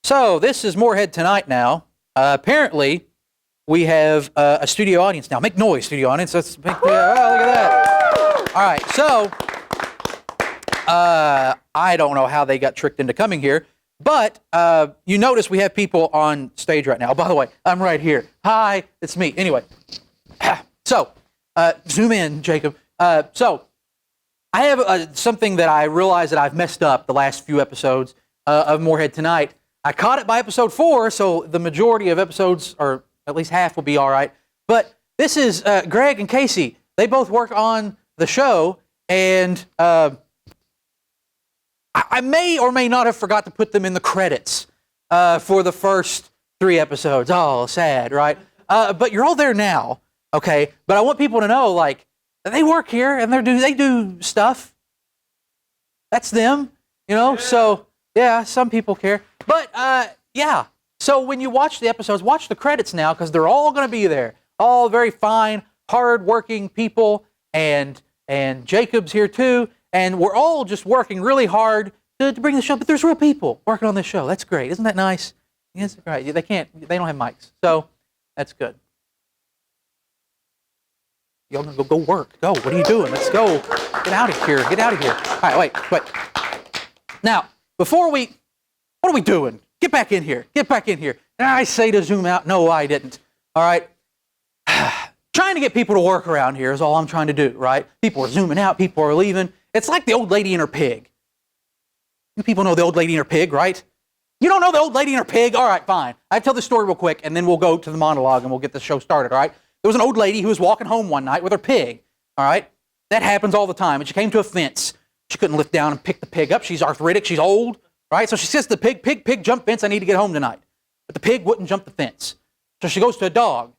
So this is Morehead Tonight now. Apparently, we have a studio audience now. Make noise, studio audience. Let's make look at that. All right, so I don't know how they got tricked into coming here, but you notice we have people on stage right now. Oh, by the way, I'm right here. Hi, it's me. Anyway, so zoom in, Jacob. So I have something that I realize that I've messed up the last few episodes of Morehead Tonight. I caught it by episode 4, so the majority of episodes, or at least half, will be all right. But this is Greg and Casey. They both work on the show, and I may or may not have forgot to put them in the credits for the first 3 episodes. Oh, sad, right? But you're all there now, okay? But I want people to know, like, they work here, and they do stuff. That's them, you know? So, yeah, some people care. But, yeah, so when you watch the episodes, watch the credits now, because they're all going to be there. All very fine, hard-working people, and Jacob's here too, and we're all just working really hard to bring the show, but there's real people working on this show. That's great. Isn't that nice? Yes, right. They don't have mics, so that's good. Y'all go work. Go. What are you doing? Let's go. Get out of here. Get out of here. All right, wait. Now, what are we doing? Get back in here. Get back in here. And I say to zoom out. No, I didn't. All right. Trying to get people to work around here is all I'm trying to do, right? People are zooming out. People are leaving. It's like the old lady and her pig. You people know the old lady and her pig, right? You don't know the old lady and her pig? All right, fine. I tell this story real quick, and then we'll go to the monologue, and we'll get the show started, all right? There was an old lady who was walking home one night with her pig, all right? That happens all the time. And she came to a fence. She couldn't lift down and pick the pig up. She's arthritic. She's old. Right? So she says to the pig, jump fence, I need to get home tonight. But the pig wouldn't jump the fence. So she goes to a dog.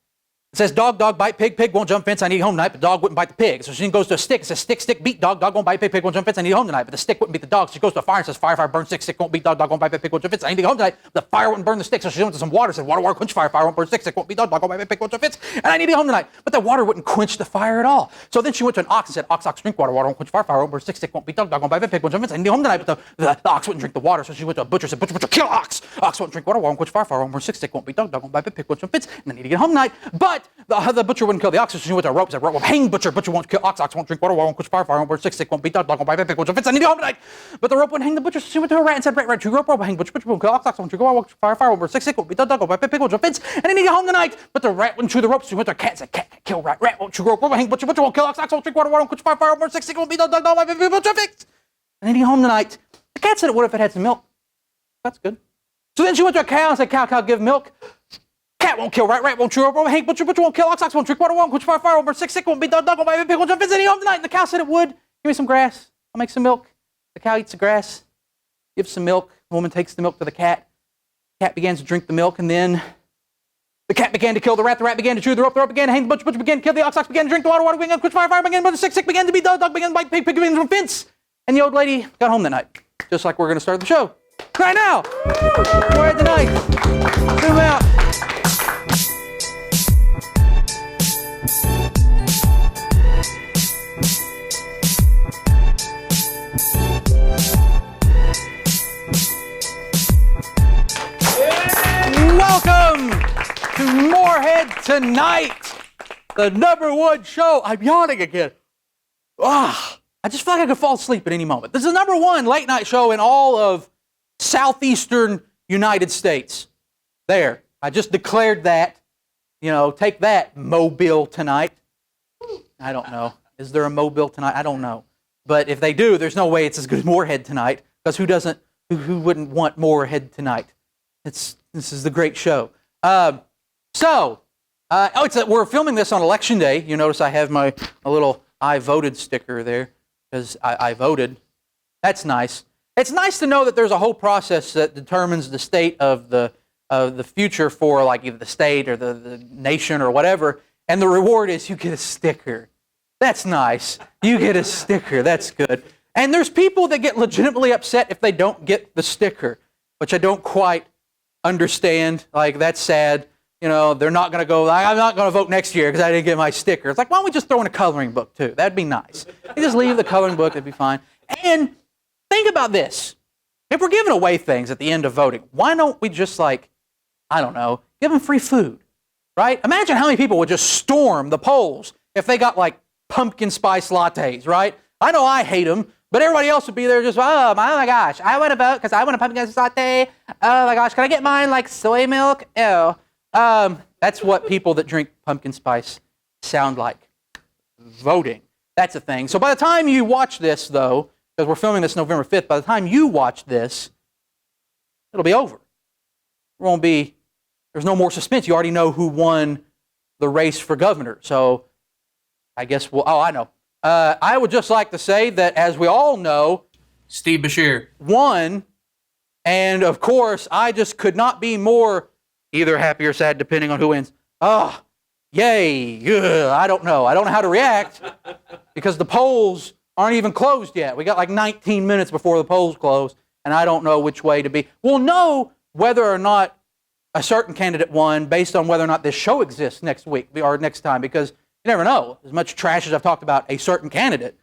It says, dog, bite pig, pig won't jump fence, I need to get home tonight, but dog wouldn't bite the pig. So she goes to a stick, it says, stick, beat dog, dog won't bite pig, pig won't jump fence, I need to get home tonight, but the stick wouldn't beat the dog. So she goes to a fire and says, fire, burn stick won't beat dog, dog won't bite pig, won't jump fence, I need to get home tonight, but the fire wouldn't burn the stick. So she went to some water, said, water, quench fire won't burn stick won't beat dog, dog won't bite pig, won't jump fence, and I need to get home tonight. But the water wouldn't quench the fire at all. So then she went to an ox and said, ox, drink water, water won't quench fire won't burn stick won't beat dog, dog won't bite pig, won't jump fence, I need to get home tonight, but the ox wouldn't drink the water. So she went to a butcher and said, butcher, kill ox won't drink water, won't quench fire won't burn stick won't beat dog, dog won't bite pig, won't jump fence, and I need to get home tonight. But the butcher wouldn't kill the ox, so she went to a rope, said, rope, hang butcher won't kill ox won't drink water, won't quench fire won't burn stick won't beat dog, dog won't bite pig, won't jump fence, I need to go home tonight. But the rope wouldn't hang the butcher, so she went to a rat and said, rat, rope, hang butcher won't kill ox won't drink water, won't quench fire won't burn stick won't beat dog, dog won't bite pig, won't jump fence, and I need to get home tonight. But the rat wouldn't chew the rope, so she went to a cat and said, cat, kill rat, won't chew rope, hang butcher won't kill ox won't drink water, won't quench fire won't burn stick won't beat dog, dog won't bite pig, won't jump fence, and I need to get home tonight. The cat said, what if it had some milk? That's good. So then she went to a cow and said, cow, give milk. Cat won't kill rat won't chew rope, hang butcher won't kill ox won't drink water, won't quench fire won't burn stick won't beat dog, dog won't bite pig, won't jump fence, and I need to get home tonight. And the cow said it would. Give me some grass. I'll make some milk. The cow eats the grass, gives some milk. The woman takes the milk to the cat. The cat begins to drink the milk, and then the cat began to kill the rat began to chew the rope began to hang the butcher began to kill the ox began to drink the water began to quench fire began to burn stick began to beat dog, dog began to bite pig began to jump fence. And the old lady got home that night, just like we're going to start the show right now. Right tonight. Zoom out. Welcome to Morehead Tonight, the #1 show. I'm yawning again. I just feel like I could fall asleep at any moment. This is the #1 late night show in all of southeastern United States. There, I just declared that. You know, take that, Mobile Tonight. I don't know. Is there a Mobile Tonight? I don't know. But if they do, there's no way it's as good as Morehead Tonight, because who wouldn't want Morehead Tonight? This is the great show. We're filming this on Election Day. You notice I have my little I voted sticker there, because I voted. That's nice. It's nice to know that there's a whole process that determines the state of the future for like either the state or the nation or whatever, and the reward is you get a sticker. That's nice. You get a sticker. That's good. And there's people that get legitimately upset if they don't get the sticker, which I don't quite understand. Like, that's sad. You know, they're not going to go, I'm not going to vote next year because I didn't get my sticker. It's like, why don't we just throw in a coloring book too? That'd be nice. You just leave the coloring book, that'd be fine. And think about this. if we're giving away things at the end of voting, why don't we just like, I don't know, give them free food, right? Imagine how many people would just storm the polls if they got like pumpkin spice lattes, right? I know I hate them, but everybody else would be there just, oh my gosh, I want to vote because I want a pumpkin spice latte. Oh my gosh, can I get mine like soy milk? Ew. That's what people that drink pumpkin spice sound like. Voting. That's a thing. So by the time you watch this, though, because we're filming this November 5th, by the time you watch this, it'll be over. There won't be, there's no more suspense. You already know who won the race for governor. So I guess I know. I would just like to say that, as we all know, Steve Beshear won. And of course, I just could not be more either happy or sad, depending on who wins. Oh, yay. Ugh, I don't know. I don't know how to react because the polls aren't even closed yet. We got like 19 minutes before the polls close, and I don't know which way to be. We'll know whether or not a certain candidate won based on whether or not this show exists next week or next time, because you never know. As much trash as I've talked about a certain candidate,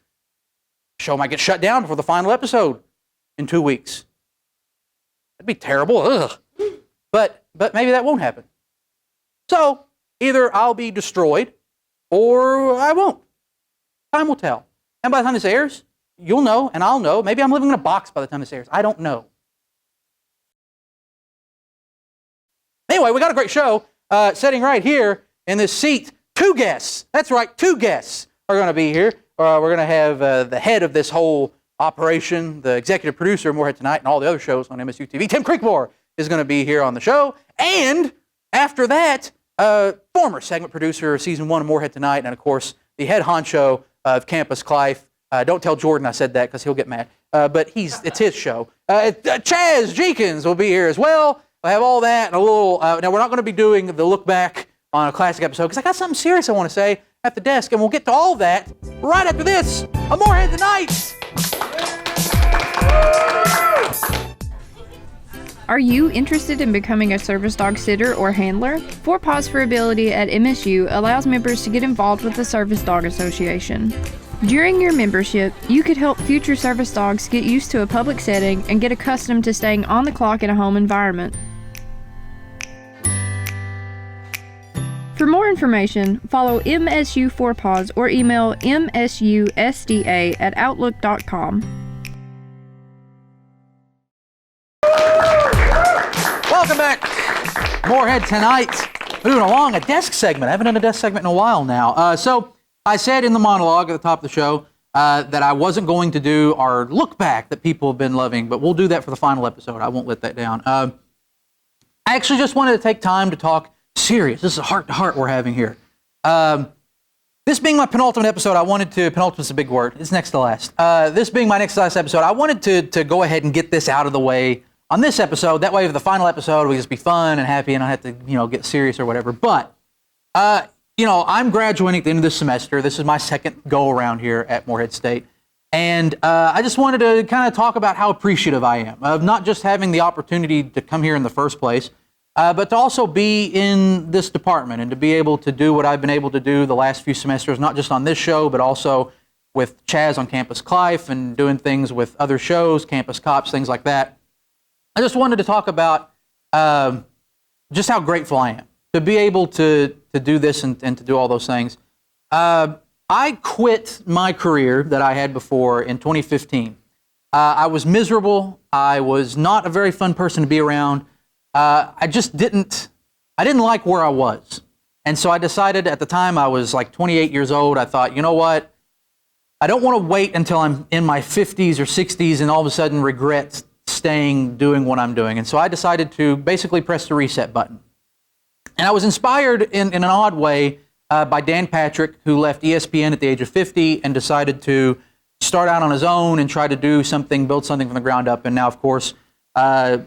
the show might get shut down before the final episode in 2 weeks. That'd be terrible. Ugh. But maybe that won't happen. So either I'll be destroyed or I won't. Time will tell. And by the time this airs, you'll know and I'll know. Maybe I'm living in a box by the time this airs. I don't know. Anyway, we got a great show sitting right here in this seat. 2 guests. That's right, 2 guests are going to be here. We're going to have the head of this whole operation, the executive producer of Morehead Tonight and all the other shows on MSU TV, Tim Creekmore, is going to be here on the show. And after that, former segment producer of Season 1 of Morehead Tonight, and of course, the head honcho of Campus Clive. Don't tell Jordan I said that because he'll get mad. But it's his show. Chaz Jenkins will be here as well. We'll have all that and a little... now, we're not going to be doing the look back on a classic episode because I got something serious I want to say at the desk, and we'll get to all that right after this on Morehead Tonight. Are you interested in becoming a service dog sitter or handler? 4 Paws for Ability at MSU allows members to get involved with the Service Dog Association. During your membership, you could help future service dogs get used to a public setting and get accustomed to staying on the clock in a home environment. For more information, follow MSU 4 Paws or email msusda@outlook.com. Welcome back. Morehead Tonight. Moving along, a desk segment. I haven't done a desk segment in a while now. So I said in the monologue at the top of the show that I wasn't going to do our look back that people have been loving, but we'll do that for the final episode. I won't let that down. I actually just wanted to take time to talk serious. This is a heart-to-heart we're having here. This being my penultimate episode, penultimate's a big word. It's next to last. This being my next to last episode, I wanted to go ahead and get this out of the way on this episode. That way, for the final episode, we just be fun and happy and I have to, get serious or whatever. But, I'm graduating at the end of this semester. This is my second go-around here at Morehead State. And I just wanted to kind of talk about how appreciative I am of not just having the opportunity to come here in the first place, but to also be in this department and to be able to do what I've been able to do the last few semesters, not just on this show, but also with Chaz on Campus Clive and doing things with other shows, Campus Cops, things like that. I just wanted to talk about just how grateful I am to be able to do this and to do all those things. I quit my career that I had before in 2015. I was miserable. I was not a very fun person to be around. I didn't like where I was. And so I decided at the time, I was like 28 years old, I thought, you know what? I don't want to wait until I'm in my 50s or 60s and all of a sudden regret doing what I'm doing. And so I decided to basically press the reset button. And I was inspired in an odd way by Dan Patrick, who left ESPN at the age of 50 and decided to start out on his own and try to build something from the ground up. And now, of course,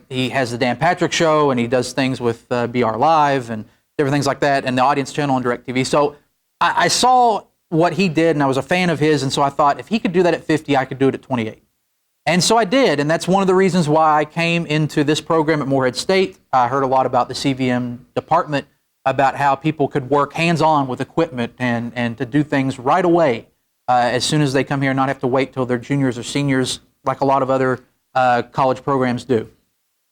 he has the Dan Patrick Show, and he does things with BR Live and different things like that, and the Audience Channel on DirecTV. So I saw what he did, and I was a fan of his, and so I thought if he could do that at 50, I could do it at 28. And so I did, and that's one of the reasons why I came into this program at Morehead State. I heard a lot about the CVM department, about how people could work hands-on with equipment and to do things right away as soon as they come here and not have to wait till they're juniors or seniors like a lot of other college programs do.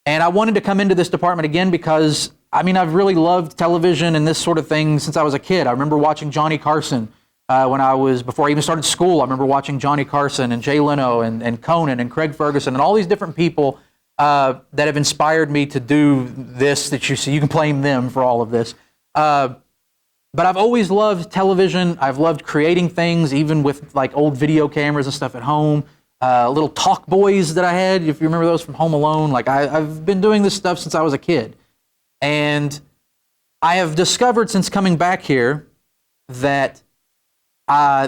And I wanted to come into this department again because, I mean, I've really loved television and this sort of thing since I was a kid. I remember watching Johnny Carson before I even started school. I remember watching Johnny Carson and Jay Leno and Conan and Craig Ferguson and all these different people that have inspired me to do this that you see. You can blame them for all of this. But I've always loved television. I've loved creating things, even with like old video cameras and stuff at home. Little talk boys that I had, if you remember those from Home Alone. Like I've been doing this stuff since I was a kid. And I have discovered since coming back here that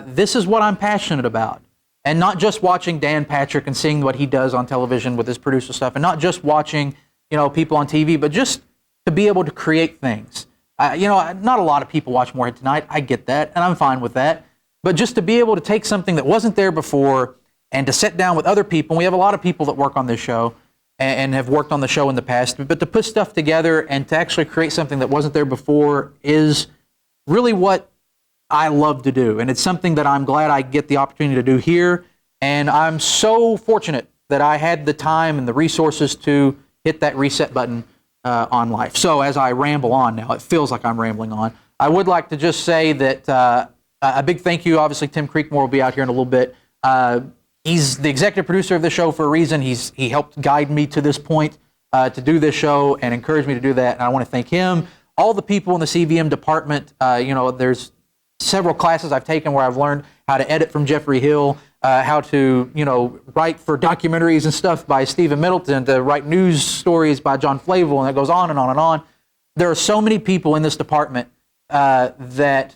this is what I'm passionate about. And not just watching Dan Patrick and seeing what he does on television with his producer stuff, and not just watching, people on TV, but just to be able to create things. Not a lot of people watch Morehead Tonight. I get that, and I'm fine with that. But just to be able to take something that wasn't there before and to sit down with other people, and we have a lot of people that work on this show and have worked on the show in the past, but to put stuff together and to actually create something that wasn't there before is really what I love to do. And it's something that I'm glad I get the opportunity to do here. And I'm so fortunate that I had the time and the resources to hit that reset button on life. So as I ramble on now, it feels like I'm rambling on. I would like to just say that a big thank you. Obviously, Tim Creekmore will be out here in a little bit. He's the executive producer of the show for a reason. He helped guide me to this point to do this show and encouraged me to do that. And I want to thank him. All the people in the CVM department. There's several classes I've taken where I've learned how to edit from Jeffrey Hill, how to, write for documentaries and stuff by Stephen Middleton, to write news stories by John Flavel, and it goes on and on and on. There are so many people in this department that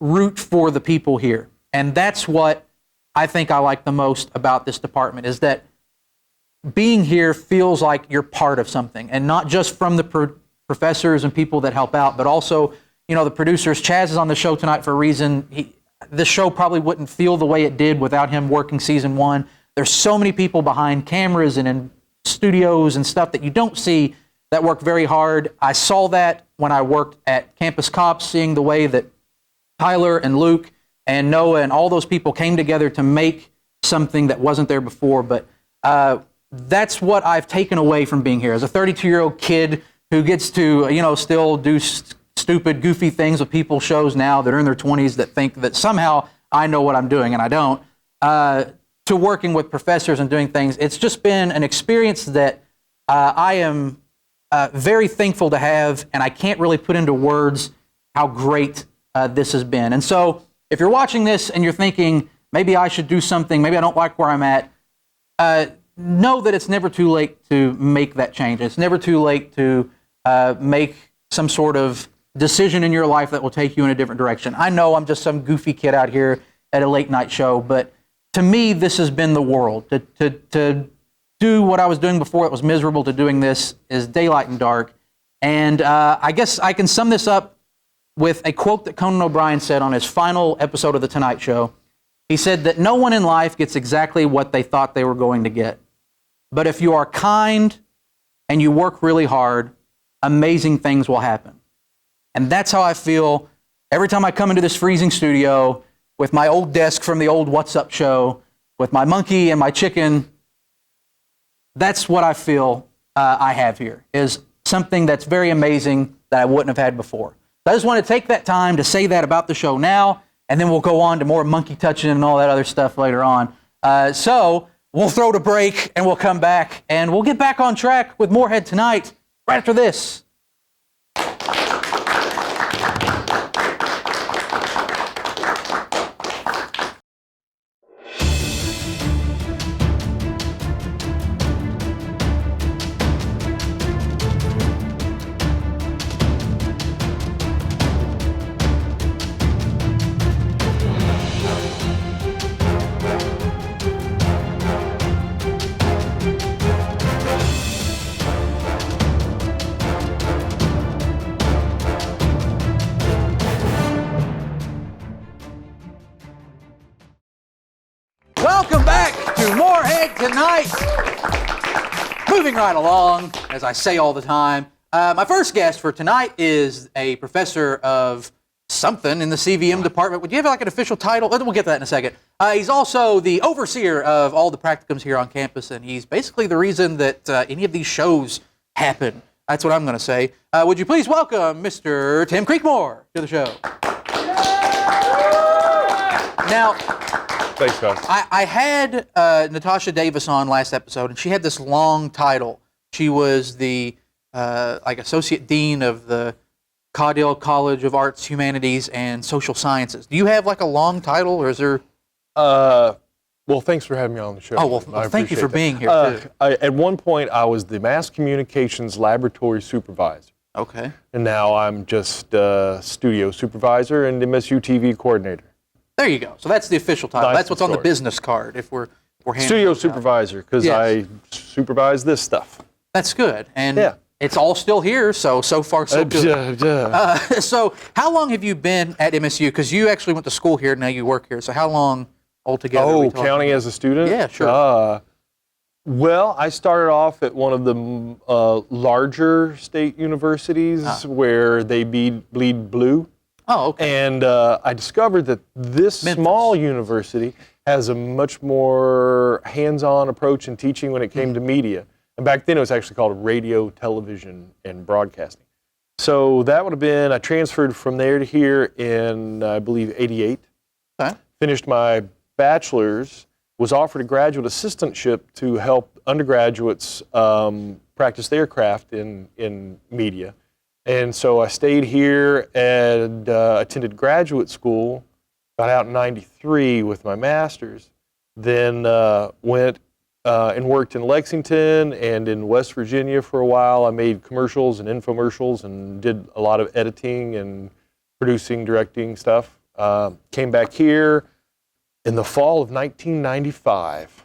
root for the people here. And that's what I think I like the most about this department, is that being here feels like you're part of something, and not just from the professors and people that help out, but also, the producers. Chaz is on the show tonight for a reason. The show probably wouldn't feel the way it did without him working season one. There's so many people behind cameras and in studios and stuff that you don't see that work very hard. I saw that when I worked at Campus Cops, seeing the way that Tyler and Luke and Noah and all those people came together to make something that wasn't there before. But that's what I've taken away from being here. As a 32-year-old kid who gets to, still do stupid, goofy things with people's shows now that are in their 20s that think that somehow I know what I'm doing, and I don't, to working with professors and doing things. It's just been an experience that I am very thankful to have, and I can't really put into words how great this has been. And so if you're watching this and you're thinking, maybe I should do something, maybe I don't like where I'm at, know that it's never too late to make that change. It's never too late to make some sort of decision in your life that will take you in a different direction. I know I'm just some goofy kid out here at a late night show, but to me, this has been the world. To do what I was doing before it was miserable, to doing this is daylight and dark. And I guess I can sum this up with a quote that Conan O'Brien said on his final episode of The Tonight Show. He said that no one in life gets exactly what they thought they were going to get. But if you are kind and you work really hard, amazing things will happen. And that's how I feel every time I come into this freezing studio with my old desk from the old What's Up show, with my monkey and my chicken. That's what I feel I have here, is something that's very amazing that I wouldn't have had before. So I just want to take that time to say that about the show now, and then we'll go on to more monkey touching and all that other stuff later on. So we'll throw the break, and we'll come back, and we'll get back on track with Morehead Tonight right after this. Welcome back to Morehead Tonight. Moving right along, as I say all the time. My first guest for tonight is a professor of something in the CVM department. Would you have like an official title? We'll get to that in a second. He's also the overseer of all the practicums here on campus, and he's basically the reason that any of these shows happen. That's what I'm going to say. Would you please welcome Mr. Tim Creekmore to the show? Now, thanks, guys. I had Natasha Davis on last episode, and she had this long title. She was the associate dean of the Caudill College of Arts, Humanities, and Social Sciences. Do you have like a long title, or is there? Well, thanks for having me on the show. Oh, well, thank you for being here, too. At one point, I was the Mass Communications Laboratory Supervisor. Okay. And now I'm just Studio Supervisor and MSU TV Coordinator. There you go. So that's the official title. Nice That's what's on the business card if we're handing Studio it out. Supervisor, because Yes. I supervise this stuff. That's good. And Yeah. it's all still here, so far so good. So how long have you been at MSU? Because you actually went to school here, now you work here. So how long altogether are we Oh, talking? counting as a student? Yeah, sure. Well, I started off at one of the larger state universities where they bleed blue. Oh, okay. And I discovered that this Memphis. small university has a much more hands-on approach in teaching when it came to media. And back then it was actually called radio, television, and broadcasting. So that would have been, I transferred from there to here in, I believe, 88. Okay. Finished my bachelor's, was offered a graduate assistantship to help undergraduates practice their craft in media. And so I stayed here and attended graduate school, got out in 93 with my master's, then went and worked in Lexington and in West Virginia for a while. I made commercials and infomercials and did a lot of editing and producing, directing stuff. Came back here in the fall of 1995.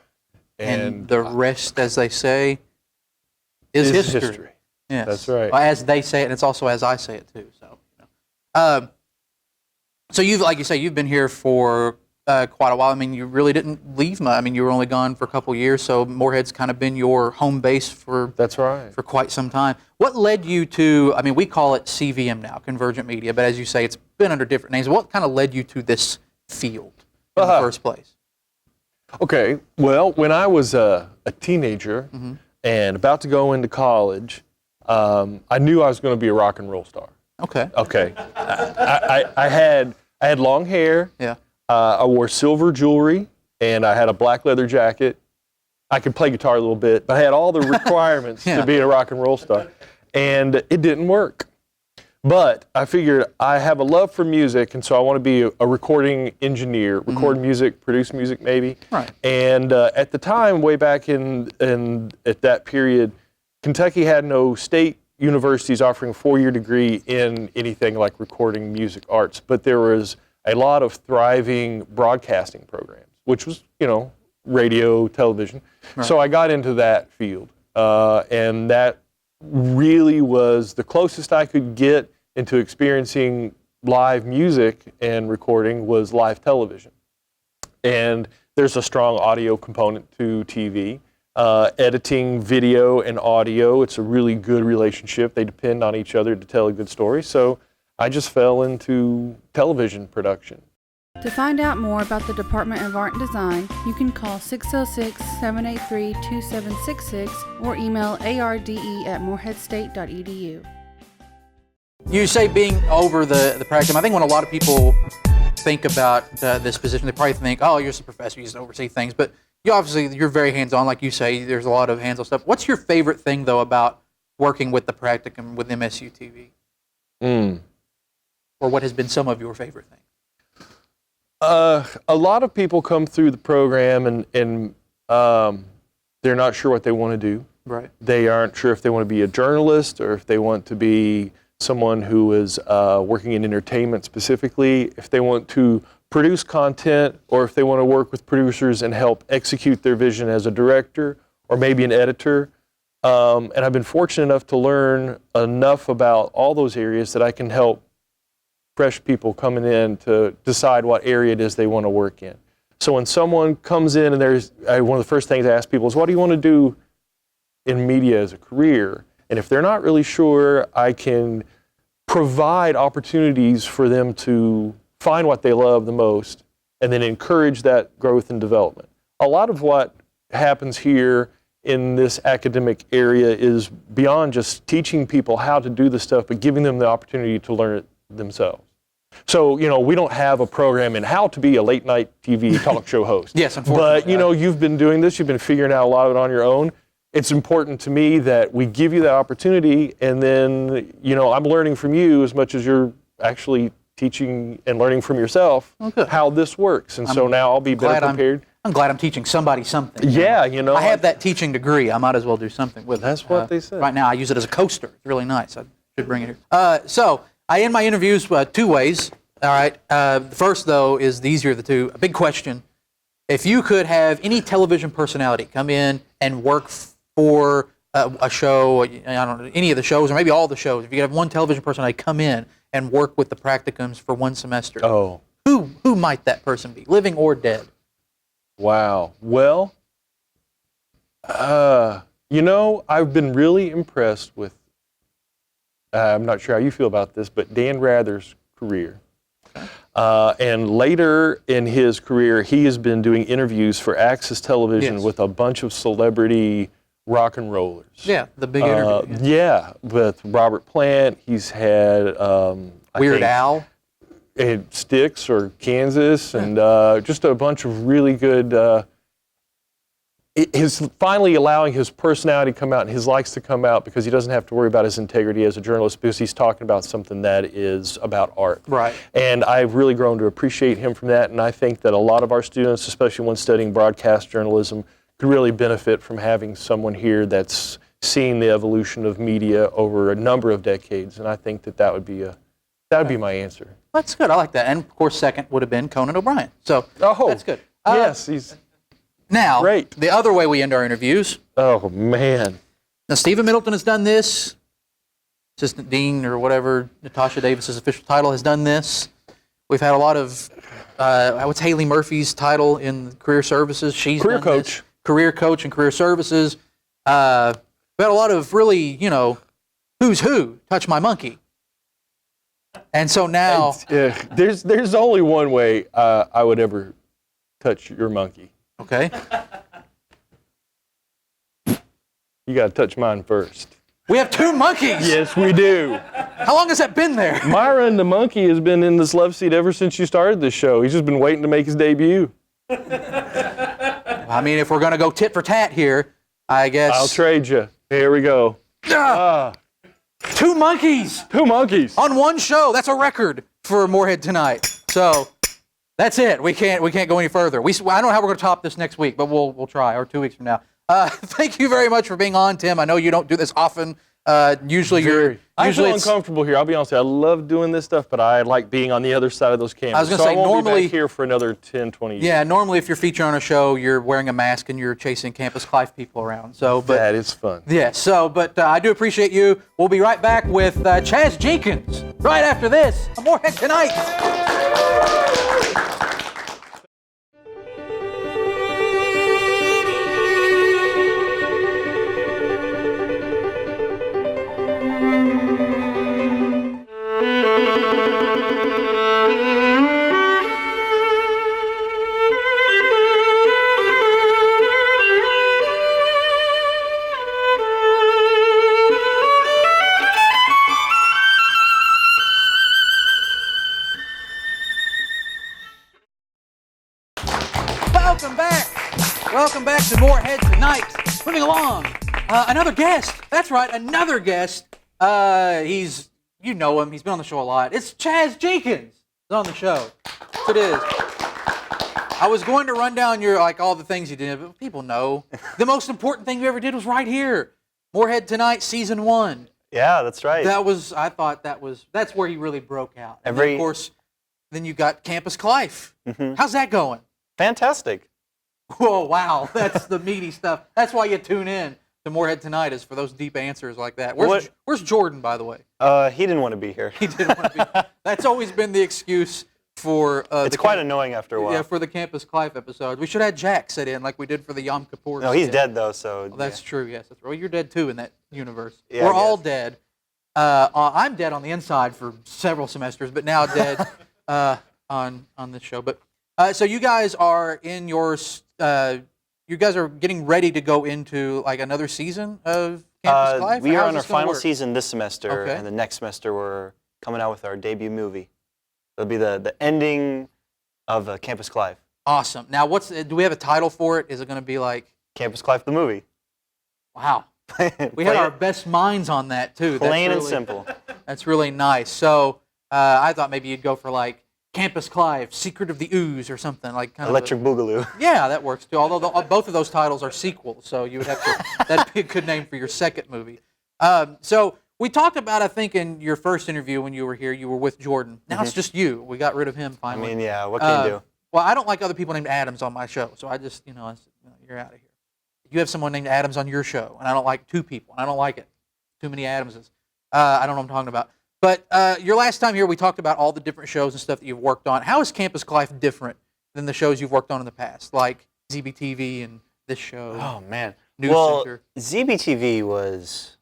And the rest, as they say, is history. Yes. That's right. Well, as they say it, and it's also as I say it too. So you've, like you say, you've been here for quite a while. I mean, you really didn't leave much. I mean, you were only gone for a couple years, so Morehead's kind of been your home base for That's right. for quite some time. What led you to? I mean, we call it CVM now, Convergent Media, but as you say, it's been under different names. What kind of led you to this field in the first place? Okay, well, when I was a teenager and about to go into college, I knew I was going to be a rock and roll star. Okay. Okay, I had long hair. Yeah. I wore silver jewelry, and I had a black leather jacket. I could play guitar a little bit, but I had all the requirements Yeah. to be a rock and roll star, and it didn't work. But I figured I have a love for music, and so I want to be a recording engineer, record music, produce music maybe. Right. And at the time, way back at that period, Kentucky had no state universities offering a 4-year degree in anything like recording music arts, but there was a lot of thriving broadcasting programs, which was, radio, television. Right. So I got into that field, and that really was the closest I could get into experiencing live music and recording was live television. And there's a strong audio component to TV. Editing video and audio, it's a really good relationship. They depend on each other to tell a good story. So I just fell into television production. To find out more about the Department of Art and Design, you can call 606-783-2766 or email arde@moreheadstate.edu. You say being over the practicum. I think when a lot of people think about this position, they probably think, oh, you're just a professor, you just oversee things. But you're very hands-on, like you say. There's a lot of hands-on stuff. What's your favorite thing, though, about working with the practicum with MSU TV? Or what has been some of your favorite things? A lot of people come through the program and they're not sure what they want to do. Right. They aren't sure if they want to be a journalist or if they want to be someone who is working in entertainment specifically, if they want to produce content, or if they want to work with producers and help execute their vision as a director or maybe an editor. And I've been fortunate enough to learn enough about all those areas that I can help fresh people coming in to decide what area it is they want to work in. So when someone comes in and one of the first things I ask people is, what do you want to do in media as a career? And if they're not really sure, I can provide opportunities for them to find what they love the most and then encourage that growth and development. A lot of what happens here in this academic area is beyond just teaching people how to do the stuff, but giving them the opportunity to learn it themselves. So, you know, we don't have a program in how to be a late night TV talk show host. Yes, unfortunately. But, you know, you've been doing this, you've been figuring out a lot of it on your own. It's important to me that we give you that opportunity, and then, you know, I'm learning from you as much as you're actually teaching and learning from yourself how this works. And so now I'll be better prepared. I'm glad I'm teaching somebody something. Yeah, you know. I have that teaching degree. I might as well do something with it. That's what they said. Right now, I use it as a coaster. It's really nice. I should bring it here. So I end my interviews two ways. All right. The first, though, is the easier of the two. A big question. If you could have any television personality come in and work for a show, I don't know, any of the shows, or maybe all the shows, if you could have one television personality come in and work with the practicums for one semester, who might that person be, living or dead? Wow. Well, you know, I've been really impressed with, I'm not sure how you feel about this, but Dan Rather's career. And later in his career, he has been doing interviews for Access Television with a bunch of celebrity rock and rollers. Yeah, the big interview. Yeah, with Robert Plant. He's had Weird Al. Styx or Kansas, and just a bunch of really good. He's finally allowing his personality to come out, and his likes to come out, because he doesn't have to worry about his integrity as a journalist, because he's talking about something that is about art. Right. And I've really grown to appreciate him from that, and I think that a lot of our students, especially ones studying broadcast journalism, could really benefit from having someone here that's seen the evolution of media over a number of decades, and I think that would be my answer. That's good. I like that. And of course, second would have been Conan O'Brien. So that's good. Yes, he's now great. The other way we end our interviews. Oh man. Now Stephen Middleton has done this. Assistant Dean or whatever Natasha Davis's official title has done this. We've had a lot of what's Haley Murphy's title in career services? She's career done coach. This. Career coach and career services. We had a lot of really, you know, who's who. Touch my monkey. And so now, there's only one way I would ever touch your monkey. Okay. You got to touch mine first. We have two monkeys. Yes, we do. How long has that been there? Myron the monkey has been in this love seat ever since you started this show. He's just been waiting to make his debut. I mean, if we're going to go tit for tat here, I guess. I'll trade you. Here we go. Two monkeys. Two monkeys. On one show. That's a record for Morehead tonight. So that's it. We can't go any further. I don't know how we're going to top this next week, but we'll try, or 2 weeks from now. Thank you very much for being on, Tim. I know you don't do this often. Usually I feel uncomfortable here. I'll be honest with you. I love doing this stuff, but I like being on the other side of those cameras. I was going to say, I won't normally be back here for another 10, 20 years. Yeah, normally if you're featured on a show, you're wearing a mask and you're chasing Campus Clive people around. So, but that is fun. Yeah. So, but I do appreciate you. We'll be right back with Chaz Jenkins right after this. Morehead Tonight. Welcome back to Morehead Tonight. Moving along, another guest. That's right, another guest. He's, you know him. He's been on the show a lot. It's Chaz Jenkins. He's on the show. Yes, it is. I was going to run down all the things you did, but people know. The most important thing you ever did was right here. Morehead Tonight, Season 1. Yeah, that's right. That's where he really broke out. And then, of course, then you got Campus Clive. Mm-hmm. How's that going? Fantastic. Whoa, wow, that's the meaty stuff. That's why you tune in to Morehead Tonight, is for those deep answers like that. Where's Jordan, by the way? He didn't want to be here. He didn't want to be. That's always been the excuse for... it's quite annoying after a while. Yeah, for the Campus Clive episode. We should have Jack sit in like we did for the Yom Kippur. No, he's dead, though, so... Well, that's true, yes. Well, you're dead, too, in that universe. Yeah, We're all dead. I'm dead on the inside for several semesters, but now dead on this show. But so you guys are in you guys are getting ready to go into like another season of Campus Life? We Or are how's on our this gonna final work? season this semester, Okay. and the next semester we're coming out with our debut movie. It'll be the ending of Campus Clive. Awesome. Now, do we have a title for it? Is it going to be like, Campus Clive the movie. wow, we had our best minds on that too. Plain and really, simple. That's really nice. So I thought maybe you'd go for like Campus Clive, Secret of the Ooze or something like kind Electric of. Boogaloo. Yeah, that works too. Although both of those titles are sequels, so you would have to. That'd be a good name for your second movie. So we talked about, I think, in your first interview when you were here, you were with Jordan. Now it's just you. We got rid of him I finally. mean, yeah, what can you do? Well, I don't like other people named Adams on my show, so I just, I said, no, you're out of here. You have someone named Adams on your show, and I don't like two people, and I don't like it. Too many Adamses. I don't know what I'm talking about. But your last time here, we talked about all the different shows and stuff that you've worked on. How is Campus Life different than the shows you've worked on in the past, like ZBTV and this show? Oh, man. News Well, Center? ZBTV was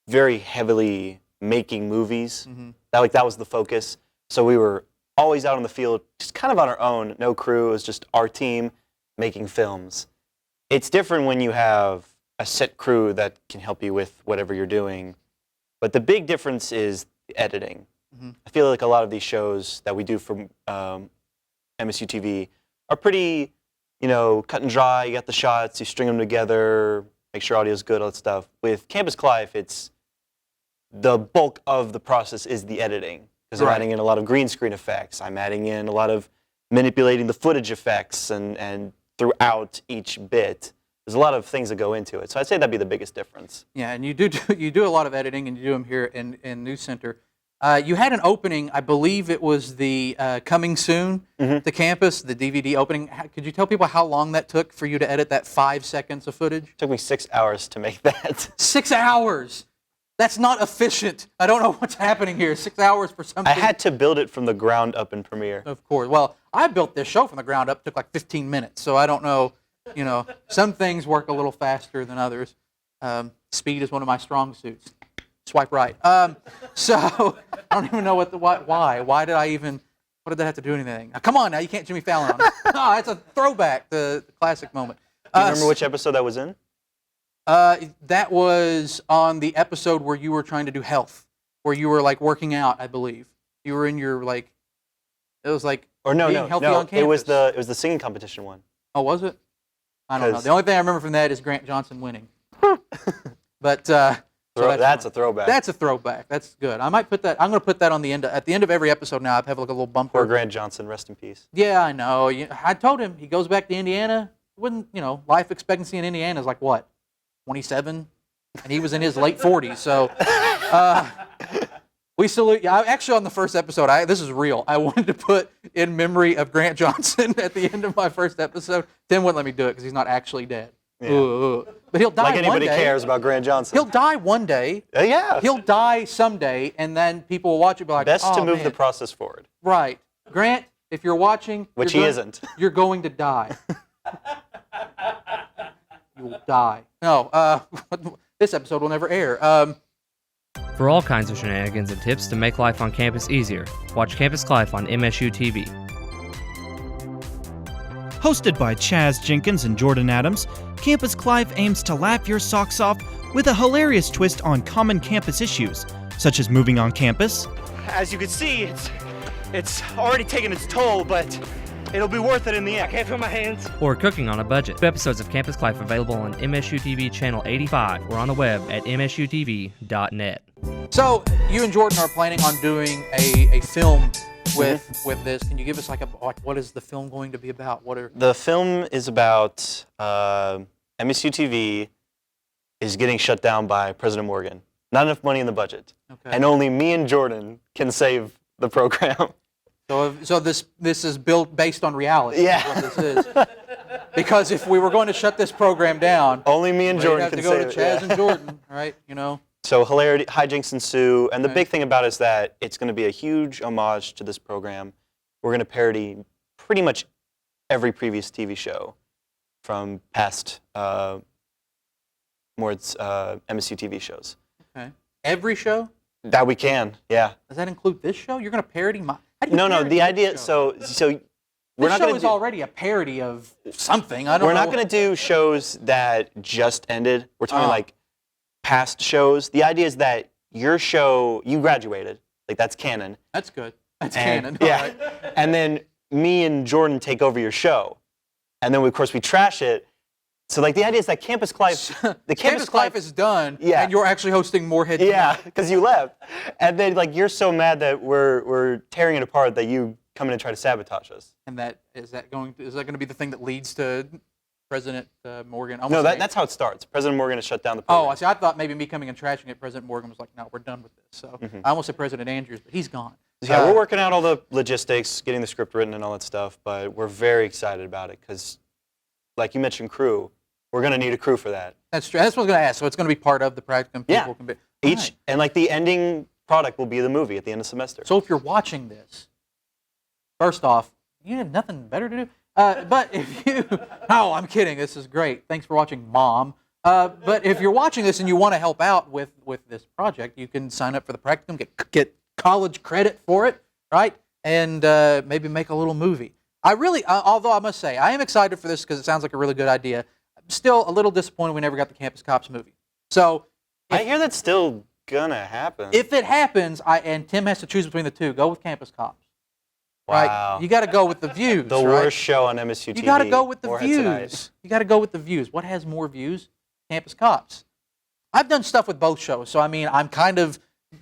very heavily making movies. Mm-hmm. That was the focus. So we were always out on the field, just kind of on our own. No crew. It was just our team making films. It's different when you have a set crew that can help you with whatever you're doing. But the big difference is the editing. Mm-hmm. I feel like a lot of these shows that we do for MSU TV are pretty, cut and dry. You got the shots, you string them together, make sure audio's good, all that stuff. With Campus Life, it's the bulk of the process is the editing. Because I'm Right. adding in a lot of green screen effects. I'm adding in a lot of manipulating the footage effects and throughout each bit. There's a lot of things that go into it. So I'd say that'd be the biggest difference. Yeah, and you do a lot of editing, and you do them here in News Center. You had an opening, I believe it was the Coming Soon to Campus, the DVD opening. Could you tell people how long that took for you to edit that 5 seconds of footage? It took me 6 hours to make that. 6 hours! That's not efficient. I don't know what's happening here. 6 hours for something. I had to build it from the ground up in Premiere. Of course. Well, I built this show from the ground up. It took like 15 minutes, so I don't know. Some things work a little faster than others. Speed is one of my strong suits. Swipe right. So I don't even know why. Why did I even? What did that have to do with anything? Now, come on, now you can't Jimmy Fallon on it. Oh, it's a throwback, the classic moment. Do you remember which episode that was in? That was on the episode where you were trying to do health, where you were like working out, I believe. You were in your it was like Or no, being no, healthy no. on campus. It was the singing competition one. Oh, was it? I don't know. 'Cause- The only thing I remember from that is Grant Johnson winning. But so That's a fun. throwback. That's a throwback. That's good. I might put that. I'm going to put that on the end. At the end of every episode now, I have like a little bumper. Poor Grant Johnson, rest in peace. Yeah, I know. I told him he goes back to Indiana. Wouldn't life expectancy in Indiana is like what, 27, and he was in his late 40s. So we salute you. Actually, on the first episode, this is real. I wanted to put in memory of Grant Johnson at the end of my first episode. Tim wouldn't let me do it because he's not actually dead. Yeah. Ooh. But he'll die Like one anybody day. cares about Grant Johnson. He'll die one day. Yeah. He'll die someday, and then people will watch it and be like, Best oh, to move man. the process forward. Right. Grant, if you're watching, Which you're he go- isn't. You're going to die. You will die. No, this episode will never air. For all kinds of shenanigans and tips to make life on campus easier, watch Campus Life on MSU TV. Hosted by Chaz Jenkins and Jordan Adams, Campus Clive aims to laugh your socks off with a hilarious twist on common campus issues, such as moving on campus, As you can see, it's already taken its toll, but it'll be worth it in the end. I can't feel my hands. Or cooking on a budget. Episodes of Campus Life available on MSU TV channel 85 or on the web at msutv.net. So you and Jordan are planning on doing a film with this. Can you give us what is the film going to be about? What are The film is about MSU TV is getting shut down by President Morgan. Not enough money in the budget. Okay. And only me and Jordan can save the program. So this is based on reality. Yeah. Is what this is. Because if we were going to shut this program down, Only me and we'd Jordan have can to go to save Chaz it. and Jordan, right? So hilarity, hijinks ensue, and the Okay. big thing about it is that it's going to be a huge homage to this program. We're going to parody pretty much every previous TV show from past MSU TV shows. Okay. every show? That we can, yeah. Does that include this show? You're going to parody my? How do you No, parody the this idea. show? So we're This not show going is to. already a parody of something. I don't. We're know. not going to do shows that just ended. We're talking like past shows. The idea is that your show, you graduated, like that's canon. That's good. That's And- canon. Yeah. All right. And then me and Jordan take over your show, and then of course we trash it. So like the idea is that Campus Clive, the Campus Clive is done. Yeah. And you're actually hosting Morehead. yeah, because you left, and then like you're so mad that we're tearing it apart that you come in and try to sabotage us. And is that going to be the thing that leads to President Morgan? No, that's how it starts. President Morgan has shut down the program. Oh, I see. I thought maybe me coming and trashing it, President Morgan was like, "No, we're done with this." So I almost said President Andrews, but he's gone. Yeah, we're working out all the logistics, getting the script written and all that stuff, but we're very excited about it because, like you mentioned, crew. We're going to need a crew for that. That's true. That's what I was going to ask. So it's going to be part of the practicum. Yeah. People can be, Each Right. and like the ending product will be the movie at the end of the semester. So if you're watching this, first off, you have nothing better to do. But if you, no, I'm kidding. This is great. Thanks for watching, Mom. But if you're watching this and you want to help out with this project, you can sign up for the practicum, get college credit for it, right? And maybe make a little movie. I really, although I must say, I am excited for this because it sounds like a really good idea. I'm still a little disappointed we never got the Campus Cops movie. So I hear that's still gonna happen. if it happens, and Tim has to choose between the two, go with Campus Cops. Wow. Right? You got to go with the views. the right? worst show on MSU TV. You got to go with the Morehead views. Tonight. You got to go with the views. What has more views? Campus Cops. I've done stuff with both shows, so I mean, I'm kind of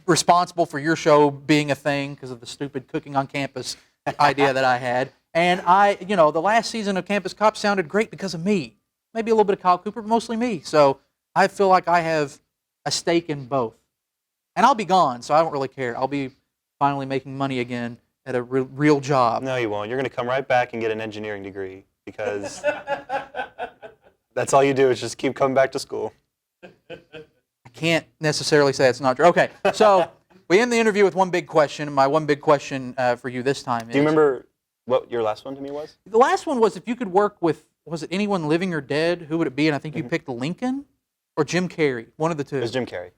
responsible for your show being a thing because of the stupid cooking on campus idea that I had. And the last season of Campus Cops sounded great because of me. Maybe a little bit of Kyle Cooper, but mostly me. So I feel like I have a stake in both. And I'll be gone, so I don't really care. I'll be finally making money again at a real job. No, you won't. You're gonna come right back and get an engineering degree because that's all you do is just keep coming back to school. I can't necessarily say it's not true. Okay, so we end the interview with one big question. My one big question for you this time is... Do you remember what your last one to me was? The last one was if you could work with, was it anyone living or dead? Who would it be? And I think you picked Lincoln or Jim Carrey, one of the two. It was Jim Carrey.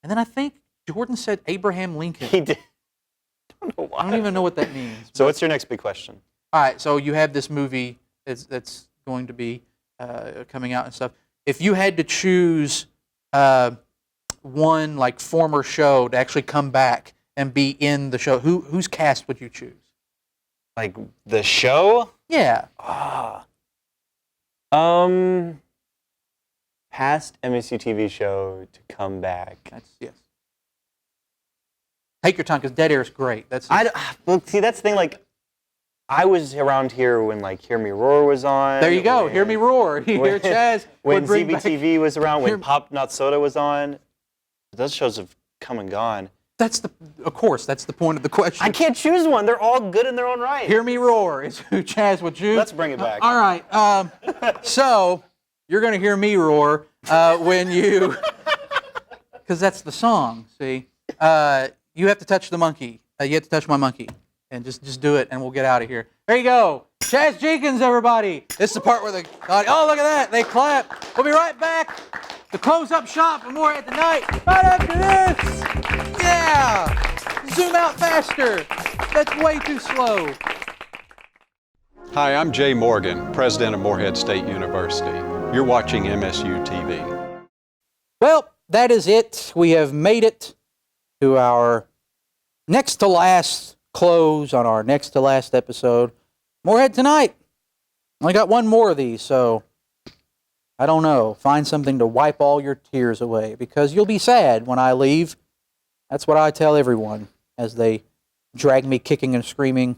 And then I think Jordan said Abraham Lincoln. He did. I don't know why. I don't even know what that means. So what's your next big question? All right, so you have this movie that's going to be coming out and stuff. If you had to choose one like former show to actually come back and be in the show, whose cast would you choose? Like the show? Yeah. Past MSU TV show to come back. That's yes. Take your time because Dead Air is great. Well, see, that's the thing. Like, I was around here when like Hear Me Roar was on. There you go. when- Hear me roar. Hear Chaz. When would bring back- ZBTV was around, when Hear- Pop Not Soda was on. Those shows have come and gone. Of course, that's the point of the question. I can't choose one. They're all good in their own right. Hear me roar is who Chaz would choose. Let's bring it back. All right. So you're going to hear me roar when you, because that's the song. See, you have to touch the monkey. You have to touch my monkey, and just do it, and we'll get out of here. There you go, Chaz Jenkins, everybody. This is the part where the oh, look at that, they clap. We'll be right back to close up shop for Morehead tonight. Right after this. Yeah. Zoom out faster. That's way too slow. Hi, I'm Jay Morgan, president of Morehead State University. You're watching MSU TV. Well, that is it. We have made it to our next to last close on our next to last episode. Morehead Tonight. Only got one more of these, so I don't know. Find something to wipe all your tears away because you'll be sad when I leave. That's what I tell everyone as they drag me kicking and screaming.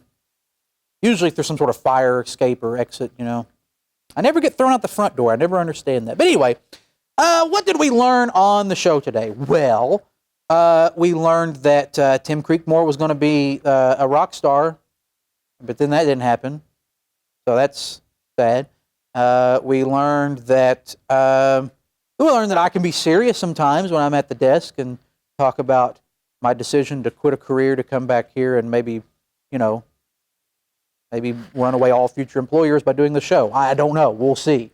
Usually if there's some sort of fire escape or exit, I never get thrown out the front door. I never understand that. But anyway, what did we learn on the show today? Well, we learned that Tim Creekmore was going to be a rock star, but then that didn't happen. So that's sad. We learned that I can be serious sometimes when I'm at the desk and talk about my decision to quit a career to come back here and maybe run away all future employers by doing the show. I don't know. We'll see.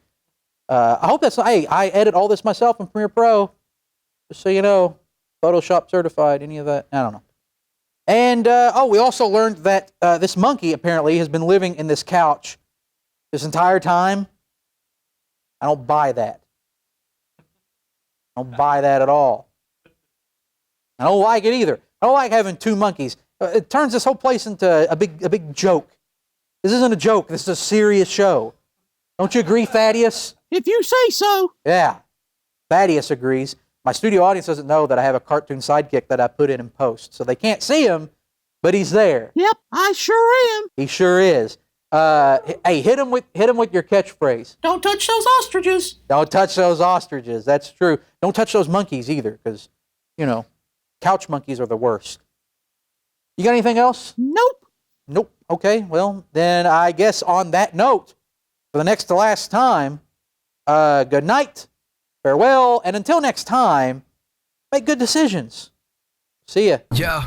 I hope that's. Hey, I edit all this myself in Premiere Pro, just so you know. Photoshop certified, any of that? I don't know. And, we also learned that this monkey apparently has been living in this couch this entire time. I don't buy that. I don't buy that at all. I don't like it either. I don't like having two monkeys. It turns this whole place into a big joke. This isn't a joke. This is a serious show. Don't you agree, Thaddeus? If you say so. Yeah. Thaddeus agrees. My studio audience doesn't know that I have a cartoon sidekick that I put in post, so they can't see him, but he's there. Yep, I sure am. He sure is. Hey, hit him with your catchphrase. Don't touch those ostriches. Don't touch those ostriches. That's true. Don't touch those monkeys either, because, couch monkeys are the worst. You got anything else? Nope. Nope. Okay, well, then I guess on that note, for the next to last time, good night, farewell, and until next time, make good decisions. See ya. Yo,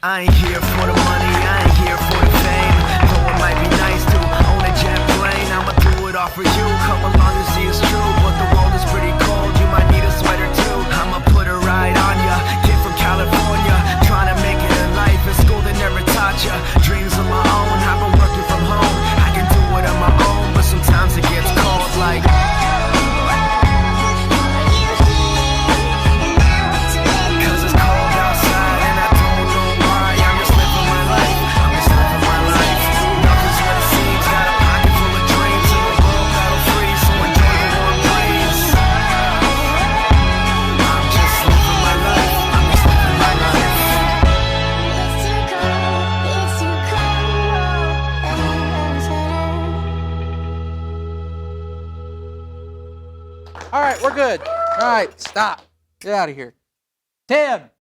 I ain't here for the money, I ain't here for the fame. Though it might be nice to own a jet plane, I'ma do it all for you. Come along and see it's true, but the world is pretty cold. You might need a sweater too. I'ma put a ride on ya. Kid from California, trying to make it in life. In school they never taught ya. Dreams of my own, I've been working from home. I can do it on my own, but sometimes it gets cold like. All right, we're good. All right, stop. Get out of here. 10,